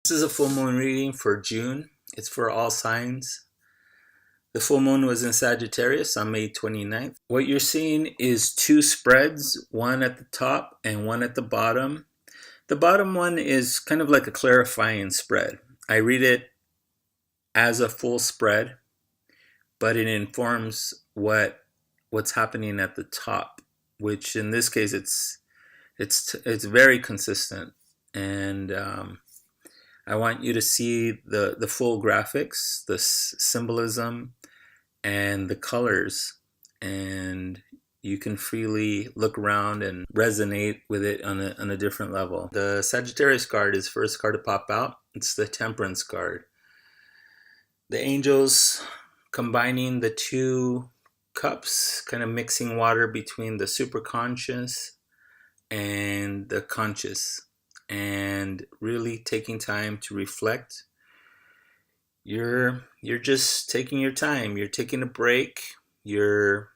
This is a full moon reading for June. It's for all signs. The full moon was in Sagittarius on May 29th. What you're seeing is two spreads, one at the top and one at the bottom. The bottom one is kind of like a clarifying spread. I read it as a full spread, but it informs what's happening at the top, which in this case it's very consistent. And I want you to see the full graphics, the symbolism, and the colors, and you can freely look around and resonate with it on a different level. The Sagittarius card is first card to pop out. It's the Temperance card. The angels combining the two cups, kind of mixing water between the superconscious and the conscious, and really taking time to reflect. You're just taking your time. You're taking a break. You're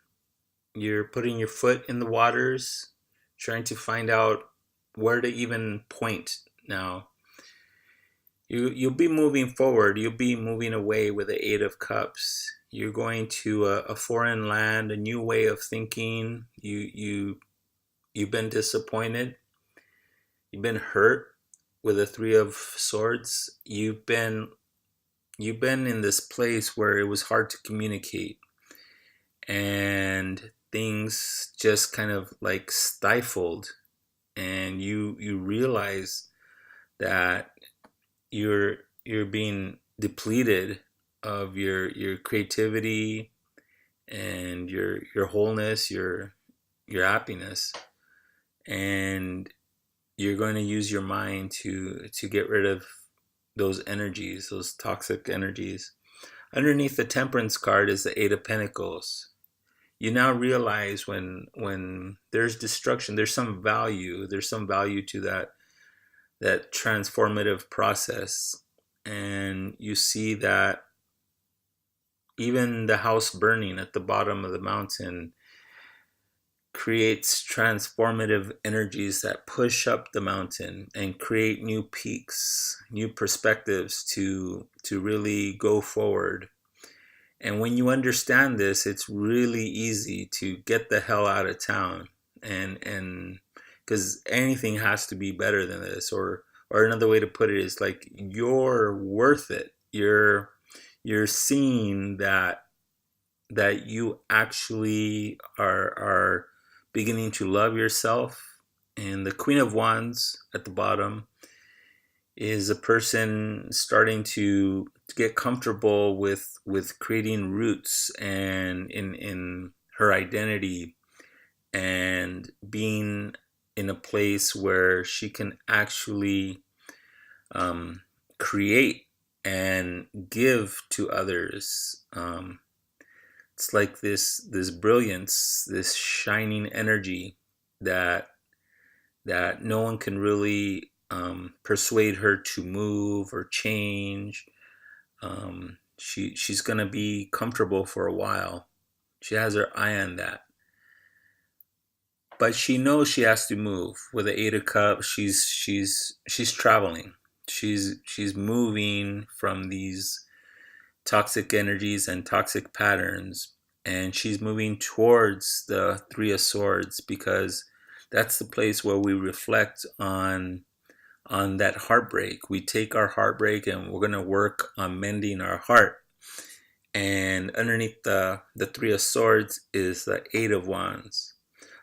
putting your foot in the waters, trying to find out where to even point now. You'll be moving forward. You'll be moving away with the Eight of Cups. You're going to a foreign land, a new way of thinking. You've been disappointed. You've been hurt with the Three of Swords. You've been in this place where it was hard to communicate, and things just kind of like stifled, and you realize that you're being depleted of your creativity and your wholeness, your happiness, and you're going to use your mind to get rid of those energies, those toxic energies. Underneath the Temperance card is the Eight of Pentacles. You now realize when there's destruction, there's some value to that transformative process. And you see that even the house burning at the bottom of the mountain creates transformative energies that push up the mountain and create new peaks, new perspectives to really go forward. And when you understand this, it's really easy to get the hell out of town, and because anything has to be better than this, or another way to put it is like, you're worth it. You're seeing that you actually are beginning to love yourself. And the Queen of Wands at the bottom is a person starting to get comfortable with creating roots and in her identity, and being in a place where she can actually create and give to others. It's like this brilliance, this shining energy that no one can really persuade her to move or change. She's gonna be comfortable for a while. She has her eye on that, but she knows she has to move. With the Eight of Cups, she's traveling. She's moving from these toxic energies and toxic patterns, and she's moving towards the Three of Swords, because that's the place where we reflect on that heartbreak. We take our heartbreak and we're going to work on mending our heart. And underneath the Three of Swords is the Eight of Wands.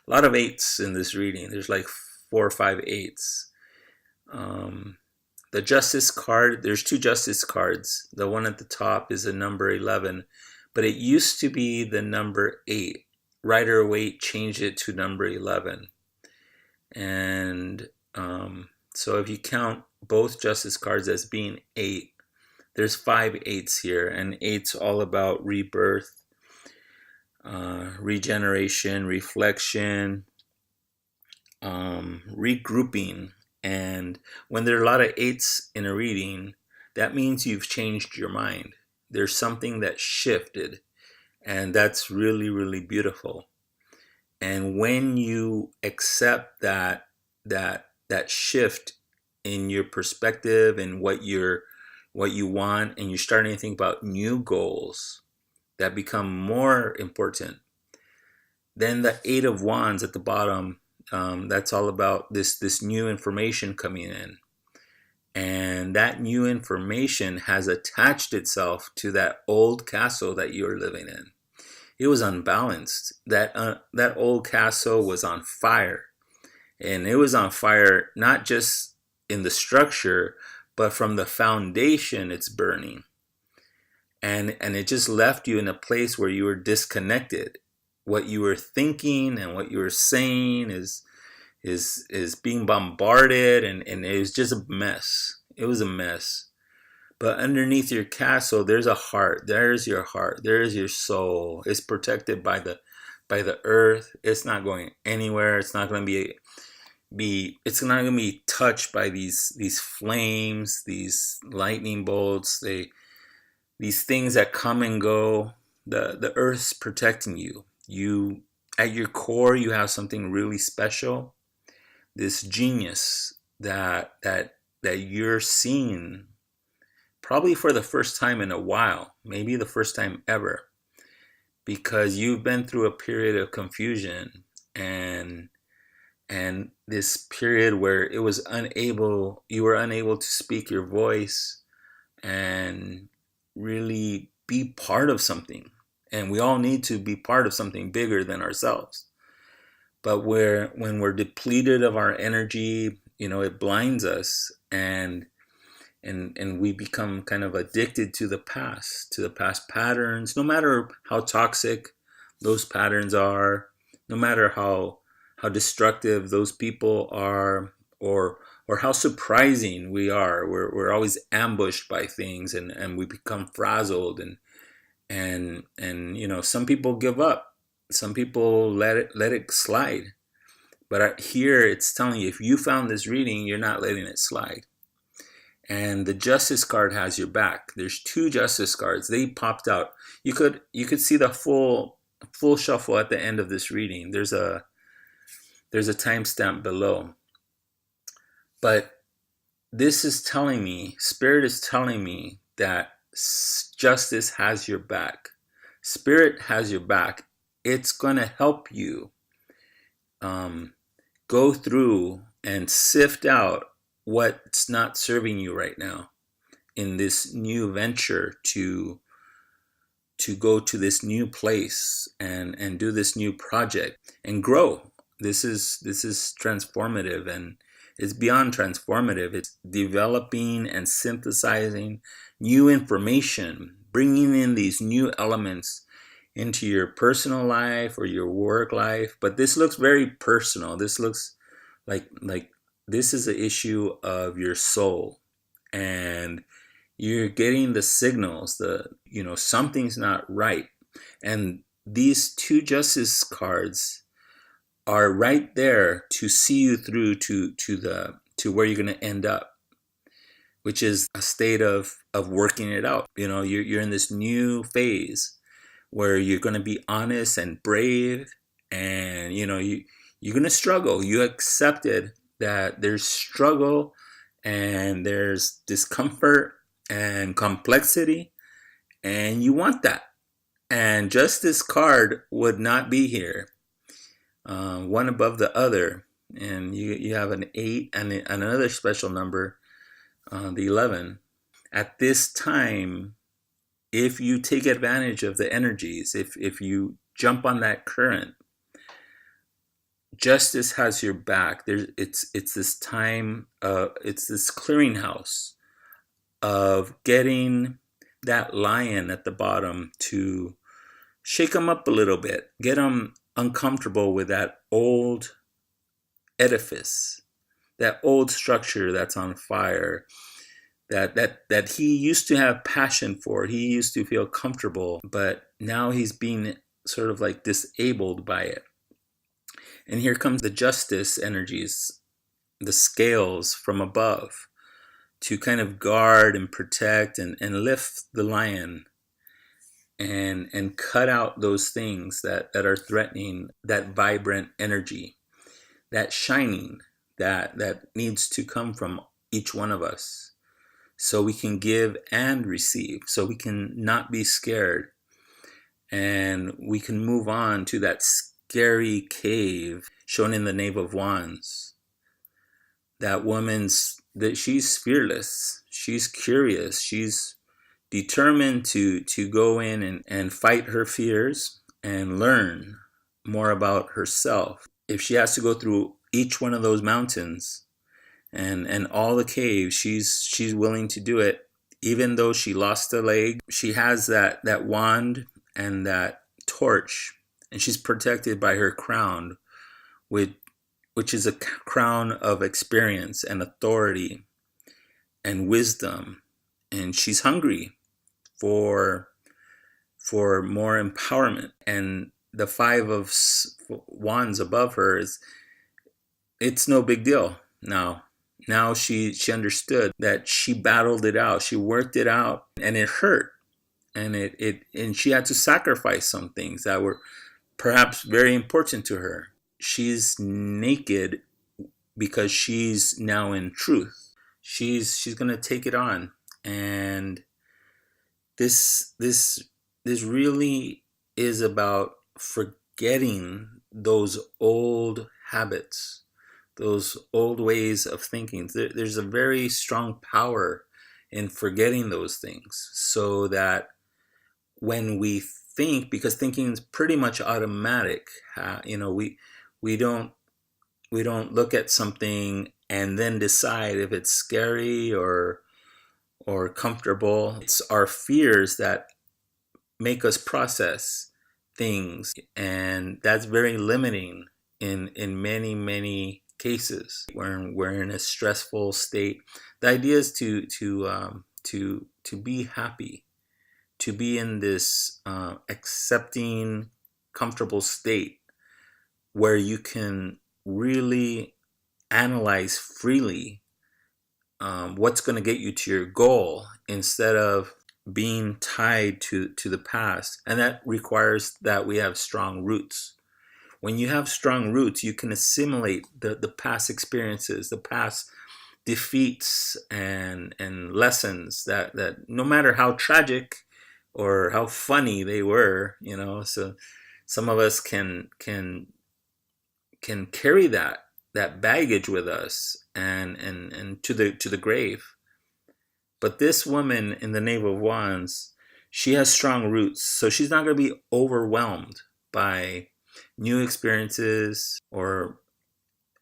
A lot of eights in this reading. There's like 4 or 5 eights. The Justice card, there's two Justice cards. The one at the top is the number 11, but it used to be the number 8. Rider Waite changed it to number 11. And so if you count both Justice cards as being 8, there's 5 eights here, and 8's all about rebirth, regeneration, reflection, regrouping. And when there are a lot of 8's in a reading, that means you've changed your mind. There's something that shifted, and that's really, really beautiful. And when you accept that shift in your perspective and what you want, and you're starting to think about new goals that become more important. Then the Eight of Wands at the bottom, that's all about this new information coming in. And that new information has attached itself to that old castle that you're living in. It was unbalanced. That old castle was on fire. And it was on fire not just in the structure, but from the foundation it's burning. And it just left you in a place where you were disconnected. What you were thinking and what you were saying is being bombarded, and it was just a mess. It was a mess. But underneath your castle, there's a heart. There's your heart. There's your soul. It's protected by the earth. It's not going anywhere. It's not going to it's not going to be touched by these flames, these lightning bolts, these things that come and go. The earth's protecting you. You, at your core, you have something really special. This genius that you're seeing probably for the first time in a while, maybe the first time ever, because you've been through a period of confusion and this period where you were unable to speak your voice and really be part of something. And we all need to be part of something bigger than ourselves. But when we're depleted of our energy, it blinds us, and we become kind of addicted to the past patterns, no matter how toxic those patterns are, no matter how destructive those people are, or how surprising we are. We're always ambushed by things, and we become frazzled, and some people give up. Some people let it slide. But here it's telling you, if you found this reading, you're not letting it slide. And the Justice card has your back. There's two Justice cards. They popped out. You could see the full shuffle at the end of this reading. There's a timestamp below. But this is telling me, Spirit is telling me that Justice has your back. Spirit has your back. It's going to help you go through and sift out what's not serving you right now in this new venture to go to this new place and do this new project and grow. This is transformative, and it's beyond transformative. It's developing and synthesizing new information, bringing in these new elements into your personal life or your work life. But this looks very personal. This looks like this is an issue of your soul, and you're getting the signals, something's not right. And these two Justice cards are right there to see you through to where you're going to end up, which is a state of working it out. You're in this new phase where you're going to be honest and brave, and you're going to struggle. You accepted that there's struggle and there's discomfort and complexity, and you want that. And Justice card would not be here, one above the other, and you have an 8 and another special number, the 11. At this time, if you take advantage of the energies, if you jump on that current, Justice has your back. It's this time, it's this clearinghouse of getting that lion at the bottom to shake them up a little bit, get them uncomfortable with that old edifice, that old structure that's on fire, that he used to have passion for. He used to feel comfortable, but now he's being sort of like disabled by it. And here comes the Justice energies, the scales from above, to kind of guard and protect and lift the lion and cut out those things that are threatening that vibrant energy, that shining that needs to come from each one of us, so we can give and receive, so we can not be scared, and we can move on to that scary cave shown in the Knave of Wands. That she's fearless, she's curious, she's determined to go in and fight her fears and learn more about herself. If she has to go through each one of those mountains and all the caves, she's willing to do it. Even though she lost a leg, she has that wand and that torch, and she's protected by her crown, which is a crown of experience and authority and wisdom. And she's hungry for more empowerment. And the 5 of Wands above her it's no big deal now. Now she understood that she battled it out, she worked it out, and it hurt, and and she had to sacrifice some things that were perhaps very important to her. She's naked because she's now in truth. She's gonna take it on, and this really is about forgetting those old habits, those old ways of thinking. There's a very strong power in forgetting those things, so that when we think, because thinking is pretty much automatic, we don't look at something and then decide if it's scary or comfortable. It's our fears that make us process things, and that's very limiting in many cases when we're in a stressful state. The idea is to be happy, to be in this accepting, comfortable state where you can really analyze freely what's going to get you to your goal, instead of being tied to the past. And that requires that we have strong roots. When you have strong roots, you can assimilate the past experiences, the past defeats and lessons that no matter how tragic or how funny they were, so some of us can carry that baggage with us and to the grave. But this woman in the Knave of Wands, she has strong roots, so she's not going to be overwhelmed by new experiences or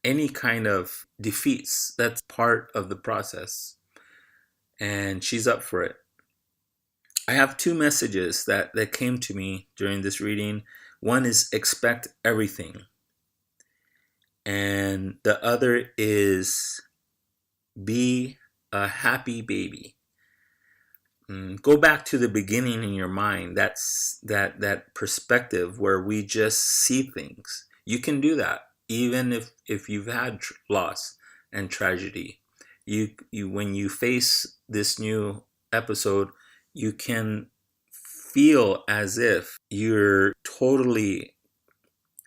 any kind of defeats. That's part of the process, and she's up for it. I have 2 messages that came to me during this reading. One is expect everything, and the other is be a happy baby. Go back to the beginning in your mind. That's that perspective where we just see things. You can do that even if you've had loss and tragedy. You when you face this new episode, you can feel as if you're totally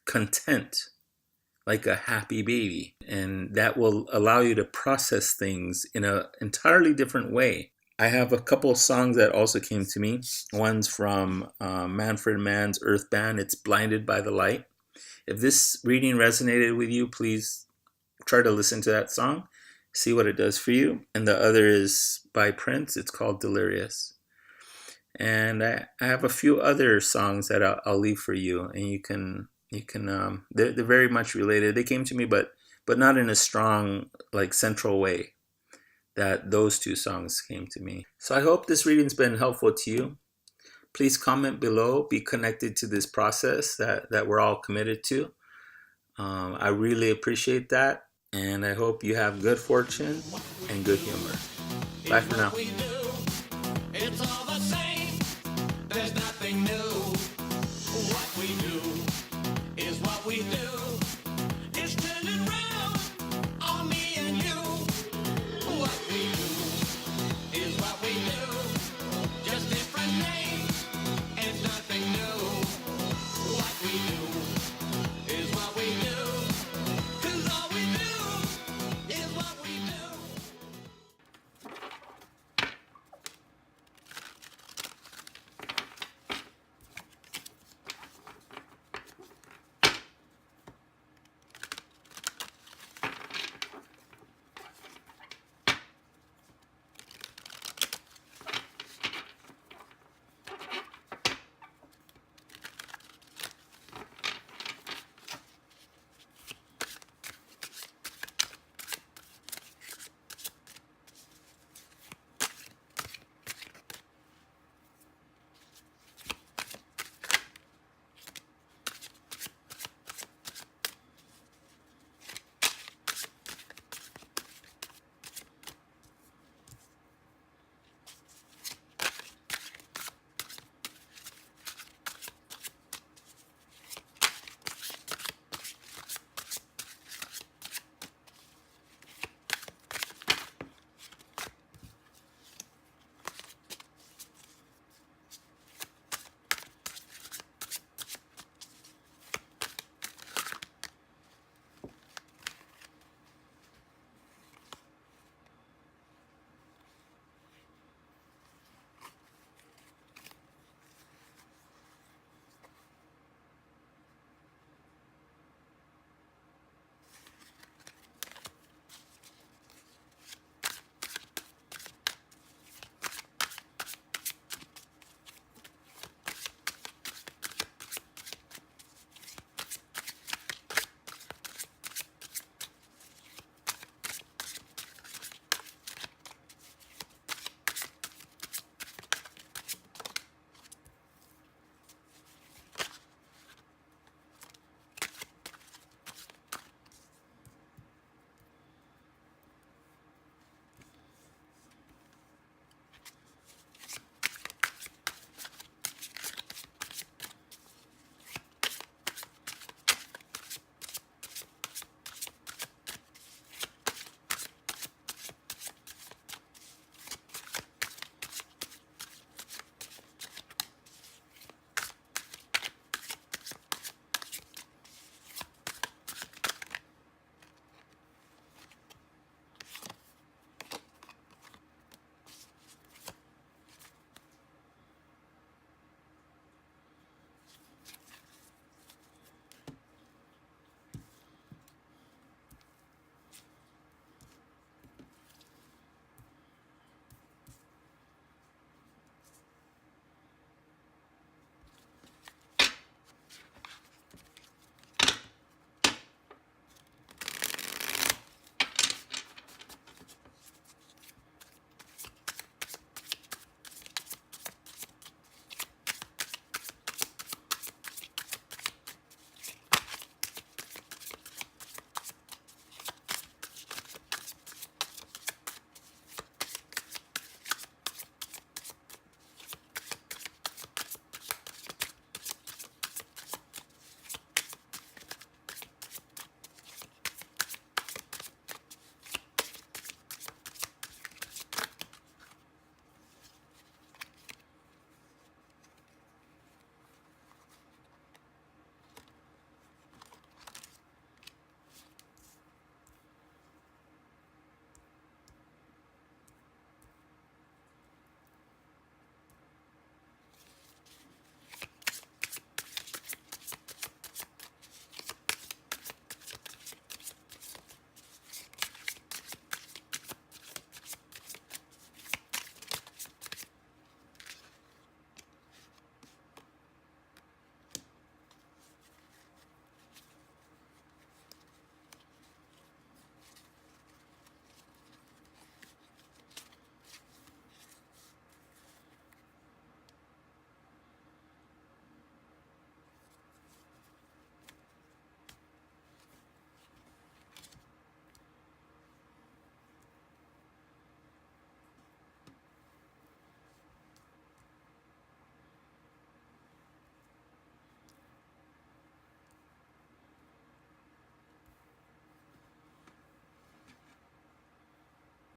content, like a happy baby, and that will allow you to process things in an entirely different way. I have a couple of songs that also came to me. One's from Manfred Mann's Earth Band. It's Blinded by the Light. If this reading resonated with you, please try to listen to that song, see what it does for you. And the other is by Prince. It's called Delirious. And I have a few other songs that I'll leave for you, and you can they're very much related. They came to me, but not in a strong, like, central way that those 2 songs came to me. So I hope this reading's been helpful to you. Please comment below. Be connected to this process that we're all committed to. I really appreciate that, and I hope you have good fortune and good humor. Bye for now. It's all the same. There's nothing new. What we do.